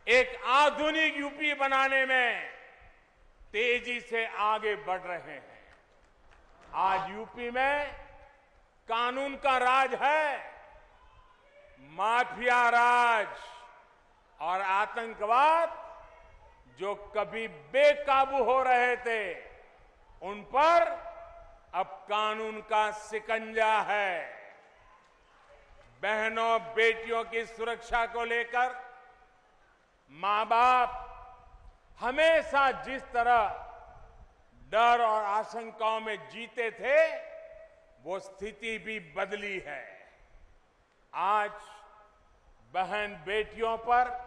एक आधुनिक यूपी बनाने में तेजी से आगे बढ़ रहे हैं। आज यूपी में कानून का राज है, माफिया राज और आतंकवाद जो कभी बेकाबू हो रहे थे, उन पर अब कानून का शिकंजा है। बहनों बेटियों की सुरक्षा को लेकर मां बाप हमेशा जिस तरह डर और आशंकाओं में जीते थे, वो स्थिति भी बदली है। आज बहन बेटियों पर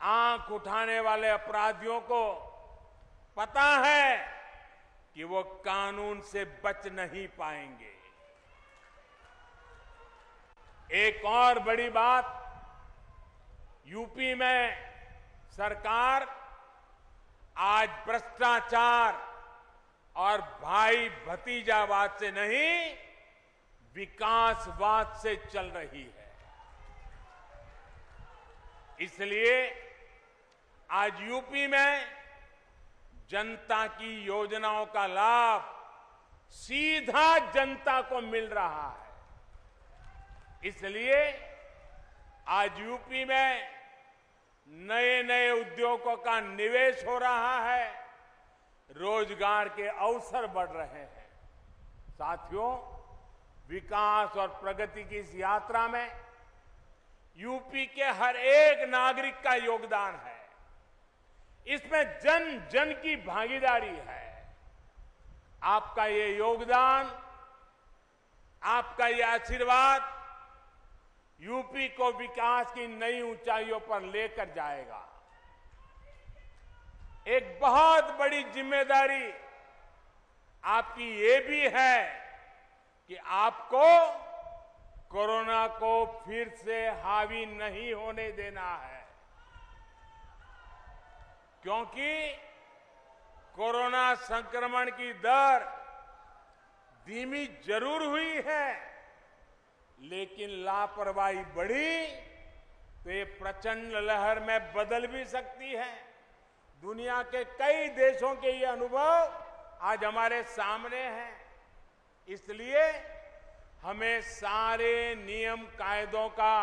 आंख उठाने वाले अपराधियों को पता है कि वो कानून से बच नहीं पाएंगे। एक और बड़ी बात, यूपी में सरकार आज भ्रष्टाचार और भाई भतीजावाद से नहीं, विकासवाद से चल रही है। इसलिए आज यूपी में जनता की योजनाओं का लाभ सीधा जनता को मिल रहा है। इसलिए आज यूपी में नए नए उद्योगों का निवेश हो रहा है, रोजगार के अवसर बढ़ रहे हैं। साथियों, विकास और प्रगति की इस यात्रा में यूपी के हर एक नागरिक का योगदान है। इसमें जन जन की भागीदारी है। आपका ये योगदान, आपका ये आशीर्वाद यूपी को विकास की नई ऊंचाइयों पर लेकर जाएगा। एक बहुत बड़ी जिम्मेदारी आपकी ये भी है कि आपको कोरोना को फिर से हावी नहीं होने देना है, क्योंकि कोरोना संक्रमण की दर धीमी जरूर हुई है, लेकिन लापरवाही बढ़ी तो ये प्रचंड लहर में बदल भी सकती है। दुनिया के कई देशों के ये अनुभव आज हमारे सामने हैं। इसलिए हमें सारे नियम कायदों का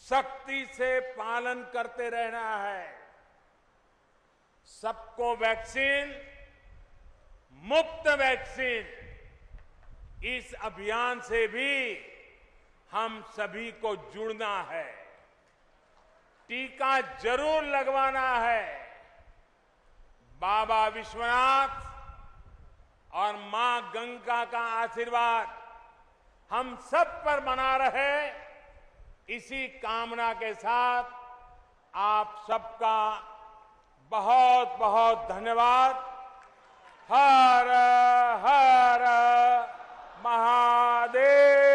सख्ती से पालन करते रहना है। सबको वैक्सीन, मुफ्त वैक्सीन, इस अभियान से भी हम सभी को जुड़ना है। टीका जरूर लगवाना है। बाबा विश्वनाथ और मां गंगा का आशीर्वाद हम सब पर बना रहे, इसी कामना के साथ आप सबका बहुत बहुत धन्यवाद। हर हर महादेव।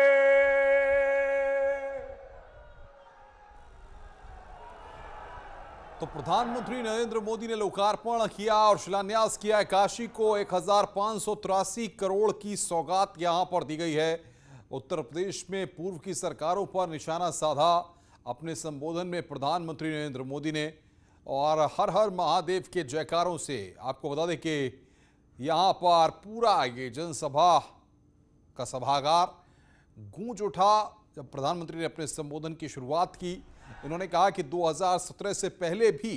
तो प्रधानमंत्री नरेंद्र मोदी ने लोकार्पण किया और शिलान्यास किया है। काशी को 1583 करोड़ की सौगात यहां पर दी गई है। उत्तर प्रदेश में पूर्व की सरकारों पर निशाना साधा अपने संबोधन में प्रधानमंत्री नरेंद्र मोदी ने, और हर हर महादेव के जयकारों से आपको बता दें कि यहां पर पूरा ये जनसभा का सभागार गूंज उठा। जब प्रधानमंत्री ने अपने संबोधन की शुरुआत की, इन्होंने कहा कि 2017 से पहले भी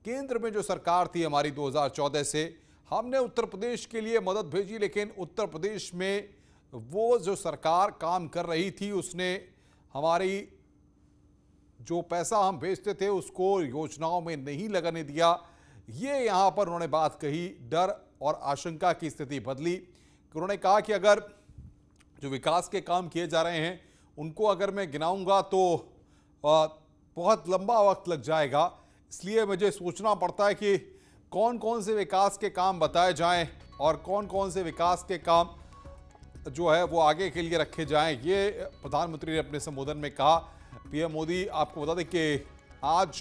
केंद्र में जो सरकार थी हमारी 2014 से, हमने उत्तर प्रदेश के लिए मदद भेजी, लेकिन उत्तर प्रदेश में वो जो सरकार काम कर रही थी उसने हमारी जो पैसा हम भेजते थे उसको योजनाओं में नहीं लगने दिया। ये यहां पर उन्होंने बात कही। डर और आशंका की स्थिति बदली। उन्होंने कहा कि अगर जो विकास के काम किए जा रहे हैं उनको अगर मैं गिनाऊंगा तो बहुत लंबा वक्त लग जाएगा, इसलिए मुझे सोचना पड़ता है कि कौन कौन से विकास के काम बताए जाएं और कौन कौन से विकास के काम जो है वो आगे के लिए रखे जाएं। ये प्रधानमंत्री ने अपने संबोधन में कहा। पीएम मोदी आपको बता दें कि आज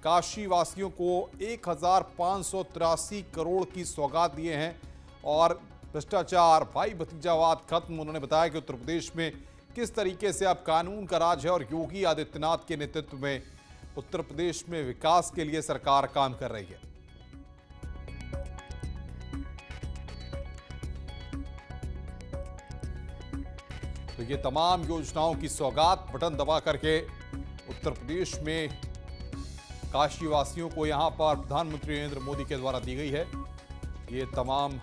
काशी वासियों को 1583 करोड़ की सौगात दिए हैं और भ्रष्टाचार, भाई भतीजावाद खत्म। उन्होंने बताया कि उत्तर प्रदेश में किस तरीके से अब कानून का राज है और योगी आदित्यनाथ के नेतृत्व में उत्तर प्रदेश में विकास के लिए सरकार काम कर रही है। तो ये तमाम योजनाओं की सौगात बटन दबा करके उत्तर प्रदेश में काशी वासियों को यहां पर प्रधानमंत्री नरेंद्र मोदी के द्वारा दी गई है। ये तमाम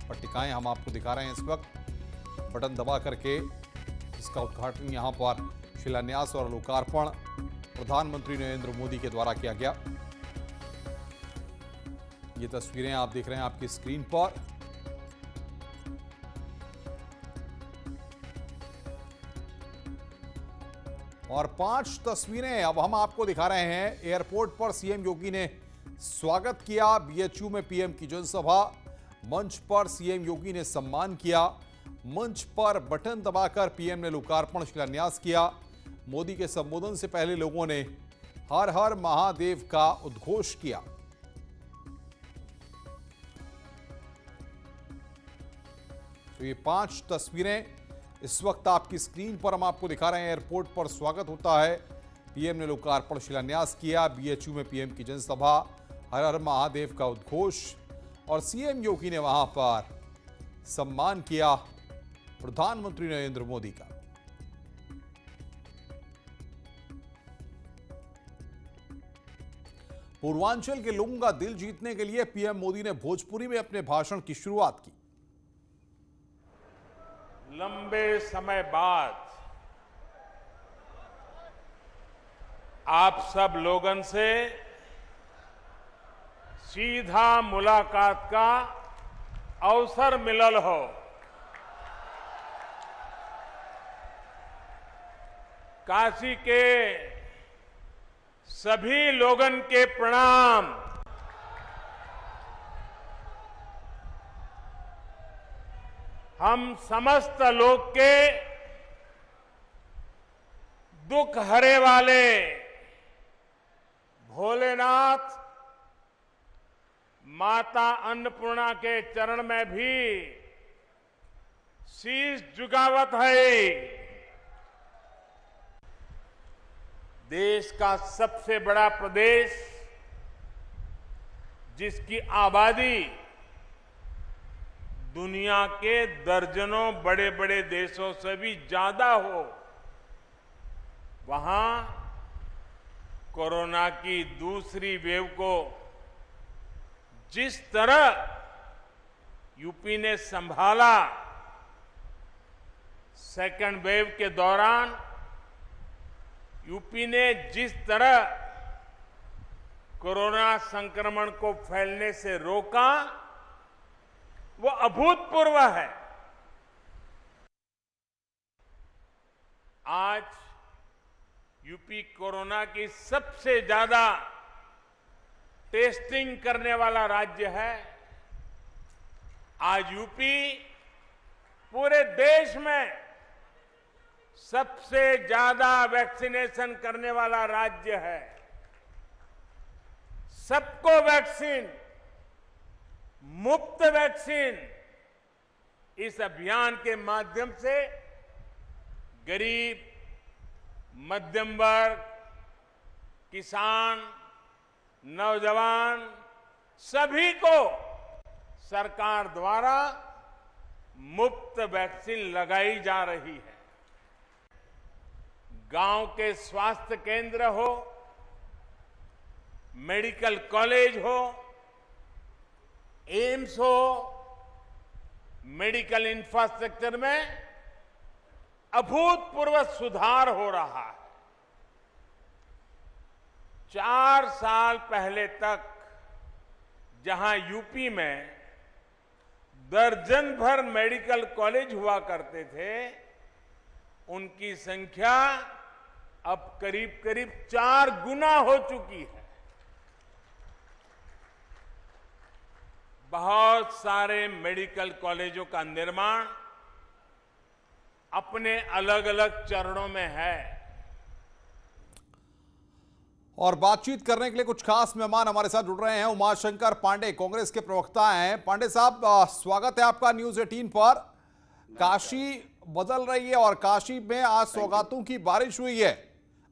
पट्टिकाएं हम आपको दिखा रहे हैं इस वक्त। बटन दबा करके इसका उद्घाटन यहां पर शिलान्यास और लोकार्पण प्रधानमंत्री नरेंद्र मोदी के द्वारा किया गया। ये तस्वीरें आप देख रहे हैं आपकी स्क्रीन पर। और 5 तस्वीरें अब हम आपको दिखा रहे हैं। एयरपोर्ट पर सीएम योगी ने स्वागत किया। बीएचयू में पीएम की जनसभा। मंच पर सीएम योगी ने सम्मान किया। मंच पर बटन दबाकर पीएम ने लोकार्पण शिलान्यास किया। मोदी के संबोधन से पहले लोगों ने हर हर महादेव का उद्घोष किया। तो ये 5 तस्वीरें इस वक्त आपकी स्क्रीन पर हम आपको दिखा रहे हैं। एयरपोर्ट पर स्वागत होता है, पीएम ने लोकार्पण शिलान्यास किया। बीएचयू में पीएम की जनसभा, हर हर महादेव का उद्घोष और सीएम योगी ने वहां पर सम्मान किया प्रधानमंत्री नरेंद्र मोदी का। पूर्वांचल के लोगों का दिल जीतने के लिए पीएम मोदी ने भोजपुरी में अपने भाषण की शुरुआत की। लंबे समय बाद आप सब लोगन से सीधा मुलाकात का अवसर मिलल हो। काशी के सभी लोगन के प्रणाम। हम समस्त लोग के दुख हरे वाले भोलेनाथ माता अन्नपूर्णा के चरण में भी शीश झुकावत है। देश का सबसे बड़ा प्रदेश, जिसकी आबादी दुनिया के दर्जनों बड़े बड़े देशों से भी ज्यादा हो, वहां कोरोना की दूसरी वेव को जिस तरह यूपी ने संभाला, सेकंड वेव के दौरान यूपी ने जिस तरह कोरोना संक्रमण को फैलने से रोका, वो अभूतपूर्व है। आज यूपी कोरोना की सबसे ज्यादा टेस्टिंग करने वाला राज्य है। आज यूपी पूरे देश में सबसे ज्यादा वैक्सीनेशन करने वाला राज्य है। सबको वैक्सीन, मुफ्त वैक्सीन, इस अभियान के माध्यम से गरीब, मध्यम वर्ग, किसान, नौजवान सभी को सरकार द्वारा मुफ्त वैक्सीन लगाई जा रही है। गांव के स्वास्थ्य केंद्र हो, मेडिकल कॉलेज हो, एम्स हो, मेडिकल इंफ्रास्ट्रक्चर में अभूतपूर्व सुधार हो रहा है। 4 साल पहले तक जहां यूपी में दर्जन भर मेडिकल कॉलेज हुआ करते थे, उनकी संख्या अब करीब करीब 4 गुना हो चुकी है। बहुत सारे मेडिकल कॉलेजों का निर्माण अपने अलग अलग चरणों में है। और बातचीत करने के लिए कुछ खास मेहमान हमारे साथ जुड़ रहे हैं। उमाशंकर पांडे कांग्रेस के प्रवक्ता हैं। पांडे साहब, स्वागत है आपका न्यूज 18 पर। काशी बदल रही है और काशी में आज सौगातों की बारिश हुई है।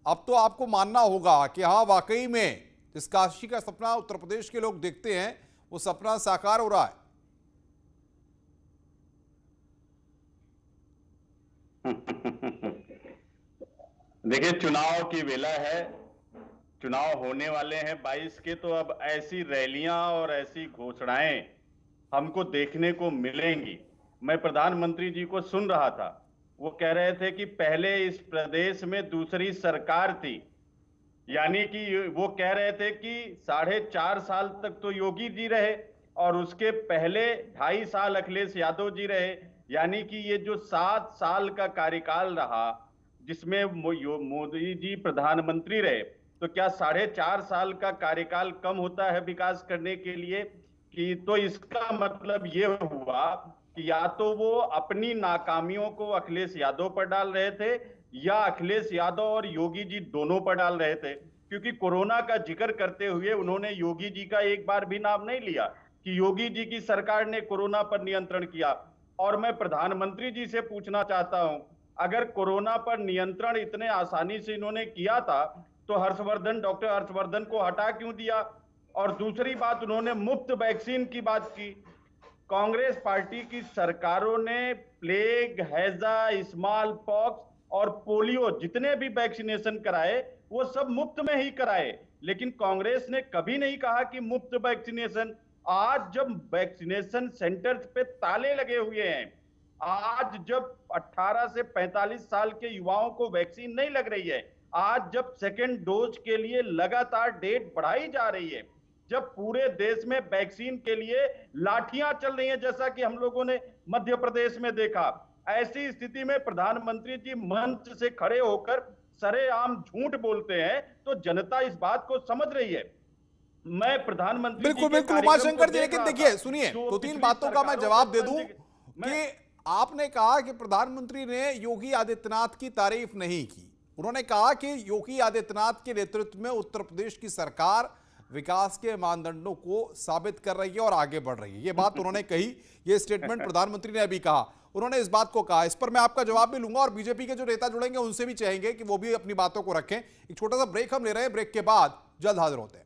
अब तो आपको मानना होगा कि हाँ, वाकई में जिस काशी का सपना उत्तर प्रदेश के लोग देखते हैं वो सपना साकार हो रहा है। देखिए, चुनाव की वेला है, चुनाव होने वाले हैं 22 के, तो अब ऐसी रैलियां और ऐसी घोषणाएं हमको देखने को मिलेंगी। मैं प्रधानमंत्री जी को सुन रहा था, वो कह रहे थे कि पहले इस प्रदेश में दूसरी सरकार थी, यानी कि वो कह रहे थे कि 4.5 साल तक तो योगी जी रहे और उसके पहले 2.5 साल अखिलेश यादव जी रहे, यानी कि ये जो 7 साल का कार्यकाल रहा जिसमें मोदी जी प्रधानमंत्री रहे, तो क्या 4.5 साल का कार्यकाल कम होता है विकास करने के लिए? कि तो इसका मतलब ये हुआ कि या तो वो अपनी नाकामियों को अखिलेश यादव पर डाल रहे थे या अखिलेश यादव और योगी जी दोनों पर डाल रहे थे, क्योंकि कोरोना का जिक्र करते हुए उन्होंने योगी जी का एक बार भी नाम नहीं लिया कि योगी जी की सरकार ने कोरोना पर नियंत्रण किया। और मैं प्रधानमंत्री जी से पूछना चाहता हूं, अगर कोरोना पर नियंत्रण इतने आसानी से इन्होंने किया था तो डॉक्टर हर्षवर्धन को हटा क्यों दिया? और दूसरी बात, उन्होंने मुफ्त वैक्सीन की बात की। कांग्रेस पार्टी की सरकारों ने प्लेग, हैजा, स्मॉल पॉक्स और पोलियो जितने भी वैक्सीनेशन कराए वो सब मुफ्त में ही कराए, लेकिन कांग्रेस ने कभी नहीं कहा कि मुफ्त वैक्सीनेशन। आज जब वैक्सीनेशन सेंटर्स पे ताले लगे हुए हैं, आज जब 18 से 45 साल के युवाओं को वैक्सीन नहीं लग रही है, आज जब सेकेंड डोज के लिए लगातार डेट बढ़ाई जा रही है, जब पूरे देश में वैक्सीन के लिए लाठियां चल रही हैं, जैसा कि हम लोगों ने मध्य प्रदेश में देखा, ऐसी स्थिति में प्रधानमंत्री जी मंच से खड़े होकर सरेआम झूठ बोलते हैं, तो जनता इस बात को समझ रही है। मैं प्रधानमंत्री बिल्कुल उमाशंकर जी, लेकिन देखिए, सुनिए, 2-3 बातों का मैं जवाब दे दूं कि आपने कहा कि प्रधानमंत्री ने योगी आदित्यनाथ की तारीफ नहीं की। उन्होंने कहा कि योगी आदित्यनाथ के नेतृत्व में उत्तर प्रदेश की सरकार विकास के मानदंडों को साबित कर रही है और आगे बढ़ रही है। ये बात उन्होंने कही, ये स्टेटमेंट प्रधानमंत्री ने अभी कहा, उन्होंने इस बात को कहा। इस पर मैं आपका जवाब भी लूंगा और बीजेपी के जो नेता जुड़ेंगे उनसे भी चाहेंगे कि वो भी अपनी बातों को रखें। एक छोटा सा ब्रेक हम ले रहे हैं, ब्रेक के बाद जल्द हाजिर होते हैं।